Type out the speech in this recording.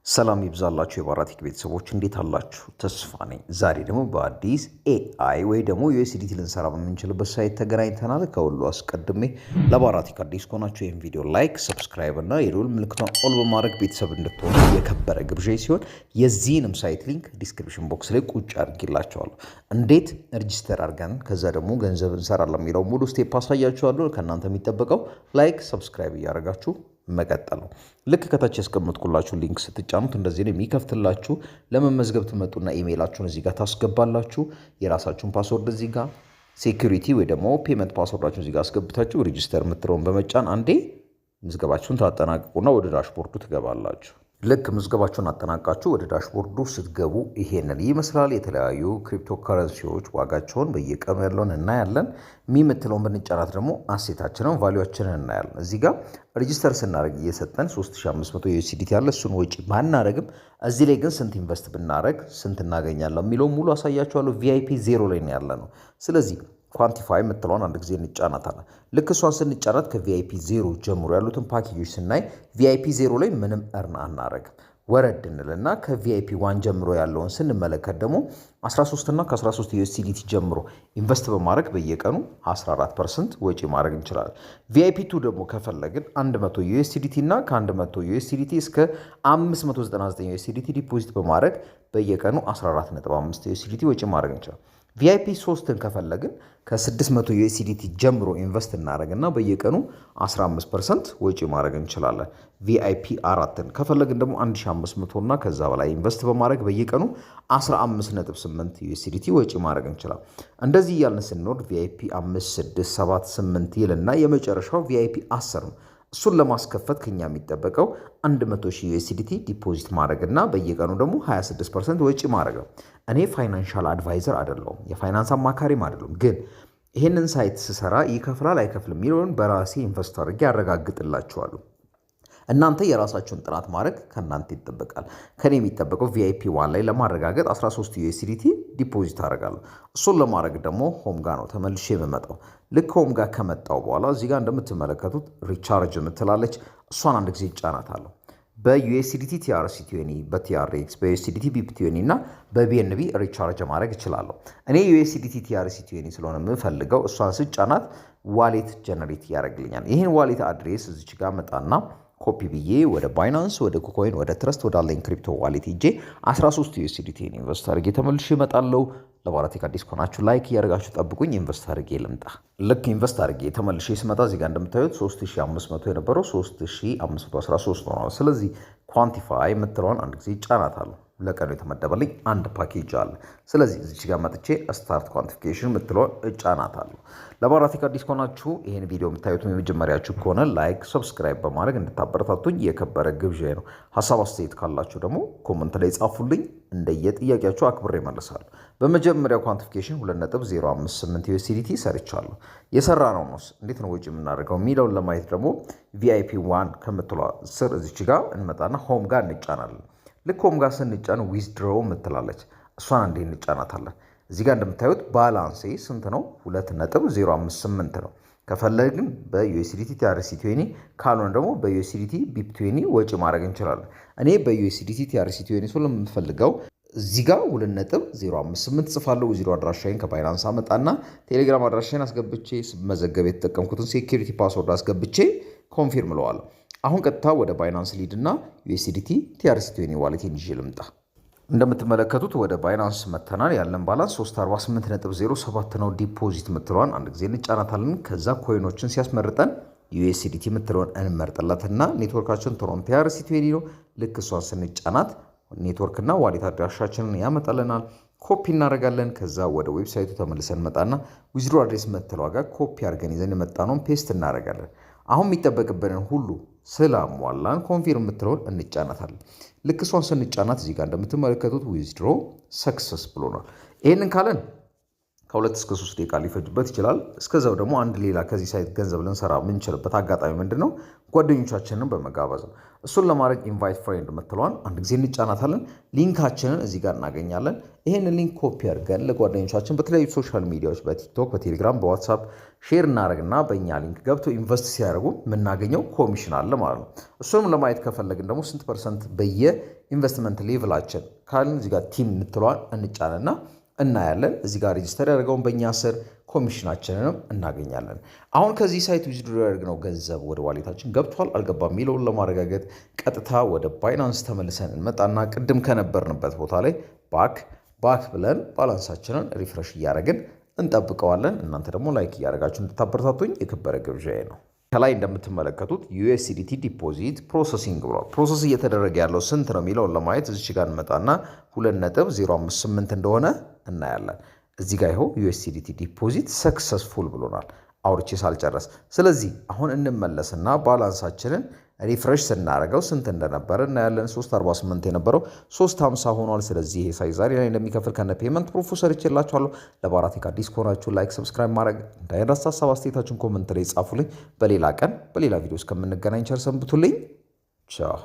ሰላም ይብዛላችሁ የባራቲክ ቤተሰቦች እንዴት አላችሁ? ተስፋ ነኝ። ዛሬ ደግሞ በአዲስ ኤአይ ወይ ደግሞ ዩኤስዲቲ ልንሰራ በምንችልበት ሳይት ተገናኝተናል። ከሁሉ አስቀድሜ ለባራቲክ አዲስ ከሆናችሁ ይህን ቪዲዮ ላይክ፣ ሰብስክራይብ እና የደወል ምልክቷን ኦል በማድረግ ቤተሰብ እንድትሆኑ የከበረ ግብዣ ሲሆን የዚህንም ሳይት ሊንክ ዲስክሪፕሽን ቦክስ ላይ ቁጭ አድርጌላችኋለሁ። እንዴት ሬጂስተር አድርገን ከዛ ደግሞ ገንዘብ እንሰራለን የሚለው ሙሉ ስቴፕ አሳያችኋለሁ። ከእናንተ የሚጠበቀው ላይክ፣ ሰብስክራይብ እያደረጋችሁ መቀጠል ነው። ልክ ከታች ያስቀመጥኩላችሁ ሊንክ ስትጫኑት እንደዚህ ነው የሚከፍትላችሁ። ለመመዝገብ ትመጡና ኢሜይላችሁን እዚህ ጋር ታስገባላችሁ። የራሳችሁን ፓስወርድ እዚህ ጋር ሴኩሪቲ ወይ ደግሞ ፔመንት ፓስወርዳችሁን እዚህ ጋር አስገብታችሁ ሬጂስተር የምትለውን በመጫን አንዴ ምዝገባችሁን ታጠናቅቁና ወደ ዳሽቦርዱ ትገባላችሁ። ልክ ምዝገባችሁን አጠናቃችሁ ወደ ዳሽቦርዱ ስትገቡ ይሄንን ይመስላል። የተለያዩ ክሪፕቶ ከረንሲዎች ዋጋቸውን በየቀኑ ያለውን እናያለን። የምትለውን ብንጫናት ደግሞ አሴታችንን ቫሊዩአችንን እናያለን። እዚህ ጋር ሬጂስተር ስናደርግ እየሰጠን 3500 ዩኤስዲቲ ያለ እሱን ወጪ ባናደርግም እዚህ ላይ ግን ስንት ኢንቨስት ብናደርግ ስንት እናገኛለን የሚለው ሙሉ አሳያችኋለሁ። ቪአይፒ 0 ላይ ነው ያለ ነው። ስለዚህ ኳንቲፋይ የምትለውን አንድ ጊዜ እንጫናታለን። ልክ እሷን ስንጫናት ከቪአይፒ 0 ጀምሮ ያሉትን ፓኬጆች ስናይ ቪአይፒ 0 ላይ ምንም እርን አናረግም። ወረድ እንልና ከቪአይፒ 1 ጀምሮ ያለውን ስንመለከት ደግሞ 13 እና ከ13 ዩኤስዲቲ ጀምሮ ኢንቨስት በማድረግ በየቀኑ 14% ወጪ ማድረግ እንችላለን። ቪአይፒ 2 ደግሞ ከፈለግን 100 ዩኤስዲቲ እና ከ100 ዩኤስዲቲ እስከ 599 ዩኤስዲቲ ዲፖዚት በማድረግ በየቀኑ 14.5 ዩኤስዲቲ ወጪ ማድረግ እንችላለን። ቪአይፒ 3ን ከፈለግን ከ600 ዩኤስዲቲ ጀምሮ ኢንቨስት እናደረግና በየቀኑ 15% ወጪ ማድረግ እንችላለን። ቪአይፒ 4ን ከፈለግን ደግሞ 1500 እና ከዛ በላይ ኢንቨስት በማድረግ በየቀኑ 15.8 ዩኤስዲቲ ወጪ ማድረግ እንችላለን። እንደዚህ እያልን ስንወርድ ቪአይፒ 5፣ 6፣ 7፣ 8 ይልና የመጨረሻው ቪአይፒ 10 ነው። እሱን ለማስከፈት ከኛ የሚጠበቀው 100,000 ዩኤስዲቲ ዲፖዚት ማድረግና በየቀኑ ደግሞ 26% ወጪ ማድረግ ነው። እኔ ፋይናንሻል አድቫይዘር አይደለሁም፣ የፋይናንስ አማካሪም አይደለሁም። ግን ይህንን ሳይት ስሰራ ይከፍላል አይከፍልም የሚለውን በራሴ ኢንቨስት አድርጌ ያረጋግጥላችኋለሁ። እናንተ የራሳችሁን ጥናት ማድረግ ከእናንተ ይጠበቃል። ከኔ የሚጠበቀው ቪአይፒ 1 ላይ ለማረጋገጥ 13 ዩኤስዲቲ ዲፖዚት አደርጋለሁ። እሱን ለማድረግ ደግሞ ሆም ጋር ነው ተመልሼ የምመጣው። ልክ ሆም ጋር ከመጣው በኋላ እዚህ ጋር እንደምትመለከቱት ሪቻርጅ የምትላለች እሷን አንድ ጊዜ ይጫናታለሁ። በዩኤስዲቲ ቲአርሲ20፣ በቲአርኤክስ፣ በዩኤስዲቲ ቢፕ20 እና በቢኤንቢ ሪቻርጅ ማድረግ እችላለሁ። እኔ ዩኤስዲቲ ቲአርሲ20 ስለሆነ የምፈልገው እሷን ስጫናት ዋሌት ጀነሬት ያደርግልኛል። ይህን ዋሌት አድሬስ እዚች ጋር መጣና ኮፒ ብዬ ወደ ባይናንስ፣ ወደ ኩኮይን፣ ወደ ትረስት ወዳለኝ ክሪፕቶ ዋሌት ሄጄ 13 ዩኤስዲቲ ኢንቨስት አድርጌ ተመልሼ እመጣለሁ። ለባራቲክ አዲስ ከሆናችሁ ላይክ እያደርጋችሁ ጠብቁኝ። ኢንቨስት አድርጌ ልምጣ። ልክ ኢንቨስት አድርጌ ተመልሼ ስመጣ እዚህ ጋር እንደምታዩት 3500 የነበረው 3513 ሆኗል። ስለዚህ ኳንቲፋይ የምትለውን አንድ ጊዜ ጫናታለሁ። ለቀኑ የተመደበልኝ አንድ ፓኬጅ አለ። ስለዚህ እዚች ጋር መጥቼ ስታርት ኳንቲፊኬሽን የምትለውን እጫናታለሁ። ለባራቲክ አዲስ ከሆናችሁ ይህን ቪዲዮ የምታዩትም የመጀመሪያችሁ ከሆነ ላይክ፣ ሰብስክራይብ በማድረግ እንድታበረታቱኝ የከበረ ግብዣ ነው። ሀሳብ አስተያየት ካላችሁ ደግሞ ኮመንት ላይ ጻፉልኝ። እንደየጥያቄያችሁ አክብሬ እመልሳለሁ። በመጀመሪያው ኳንቲፊኬሽን 2.058 ዩኤስዲቲ ሰርቻለሁ። የሰራ ነው እንዴት ነው ወጪ የምናደርገው የሚለውን ለማየት ደግሞ ቪአይፒ 1 ከምትሏ ስር እዚች ጋር እንመጣና ሆም ጋር እንጫናለን። ልክ ሆም ጋር ስንጫን ዊዝድሮው የምትላለች እሷን አንዴ እንጫናታለን። እዚህ ጋር እንደምታዩት ባላንሴ ስንት ነው? 2.058 ነው። ከፈለግን በዩኤስዲቲ ቲአርሲ20 ካልሆነ ደግሞ በዩኤስዲቲ ቢፕ20 ወጪ ማድረግ እንችላለን። እኔ በዩኤስዲቲ ቲአርሲ20 ስለምፈልገው እዚህ ጋር 2.058 ጽፋለሁ። ዊዝድሮ አድራሻዬን ከባይናንስ አመጣና ቴሌግራም አድራሻዬን አስገብቼ መዘገብ የተጠቀምኩትን ሴኩሪቲ ፓስወርድ አስገብቼ ኮንፊርም እለዋለሁ። አሁን ቀጥታ ወደ ባይናንስ ሊድ እና ዩኤስዲቲ ቲአርሲ20 ዋሌቴን ይዤ ልምጣ። እንደምትመለከቱት ወደ ባይናንስ መተናል። ያለን ባላንስ 348.07 ነው። ዲፖዚት የምትለዋን አንድ ጊዜ እንጫናታለን። ከዛ ኮይኖችን ሲያስመርጠን ዩኤስዲቲ የምትለውን እንመርጥላትና ኔትወርካችን ቶሮንቶ ቲአርሲ20 ነው። ልክ እሷን ስንጫናት ኔትወርክና ዋሌት አድራሻችንን ያመጣልናል። ኮፒ እናደርጋለን። ከዛ ወደ ዌብሳይቱ ተመልሰን መጣና ዊዝድሮ አድሬስ መተለዋ ጋር ኮፒ አድርገን ይዘን የመጣነውን ፔስት እናደርጋለን። አሁን የሚጠበቅብንን ሁሉ ስላሟላን ኮንፊርም የምትለውን እንጫናታለን። ልክ እሷን ስንጫናት እዚህ ጋር እንደምትመለከቱት ዊዝድሮ ሰክሰስ ብሎናል። ይህንን ካለን ከ2 እስከ 3 ደቂቃ ሊፈጅበት ይችላል። እስከዛው ደግሞ አንድ ሌላ ከዚህ ሳይት ገንዘብ ልንሰራ የምንችልበት አጋጣሚ ምንድነው? ጓደኞቻችንን በመጋበዝ ነው። እሱን ለማድረግ ኢንቫይት ፍሬንድ የምትለዋን አንድ ጊዜ እንጫናታለን። ሊንካችንን እዚህ ጋር እናገኛለን። ይህንን ሊንክ ኮፒ አድርገን ለጓደኞቻችን በተለያዩ ሶሻል ሚዲያዎች በቲክቶክ፣ በቴሌግራም፣ በዋትሳፕ ሼር እናደርግና በእኛ ሊንክ ገብተው ኢንቨስት ሲያደርጉ የምናገኘው ኮሚሽን አለ ማለት ነው። እሱንም ለማየት ከፈለግን ደግሞ ስንት ፐርሰንት በየኢንቨስትመንት ሌቭላችን ካልን እዚህ ጋር ቲም የምትለዋን እንጫንና እናያለን። እዚህ ጋር ሬጅስተር ያደርገውን በእኛ ስር ኮሚሽናችንንም እናገኛለን። አሁን ከዚህ ሳይት ዊዝድሮ ያደርግነው ገንዘብ ወደ ዋሌታችን ገብቷል አልገባም የሚለውን ለማረጋገጥ ቀጥታ ወደ ባይናንስ ተመልሰን እንመጣና ቅድም ከነበርንበት ቦታ ላይ ባክ ብለን ባላንሳችንን ሪፍሬሽ እያደረግን እንጠብቀዋለን። እናንተ ደግሞ ላይክ እያደረጋችሁ እንድታበረታቱኝ የከበረ ግብዣዬ ነው። ከላይ እንደምትመለከቱት USDT ዲፖዚት ፕሮሰሲንግ ብሏል። ፕሮሰስ እየተደረገ ያለው ስንት ነው የሚለውን ለማየት እዚች ጋር እንመጣና 2.058 እንደሆነ እናያለን። እዚህ ጋር ይኸው USDT ዲፖዚት ሰክሰስፉል ብሎናል አውርቼ ሳልጨረስ። ስለዚህ አሁን እንመለስና ባላንሳችንን ሪፍሬሽ ስናደርገው ስንት እንደነበረ እናያለን። 348 የነበረው 350 ሆኗል። ስለዚህ ይሄ ሳይዝ ዛሬ ላይ እንደሚከፍል ከነ ፔመንት ፕሩፍ ሰርቼላችኋለሁ። ለባራቴክ አዲስ ከሆናችሁ ላይክ፣ ሰብስክራይብ ማድረግ እንዳይረሳ። ሀሳብ አስተያየታችሁን ኮመንት ላይ ጻፉልኝ። በሌላ ቀን በሌላ ቪዲዮ እስከምንገናኝ ቸር ሰንብቱልኝ። ቻው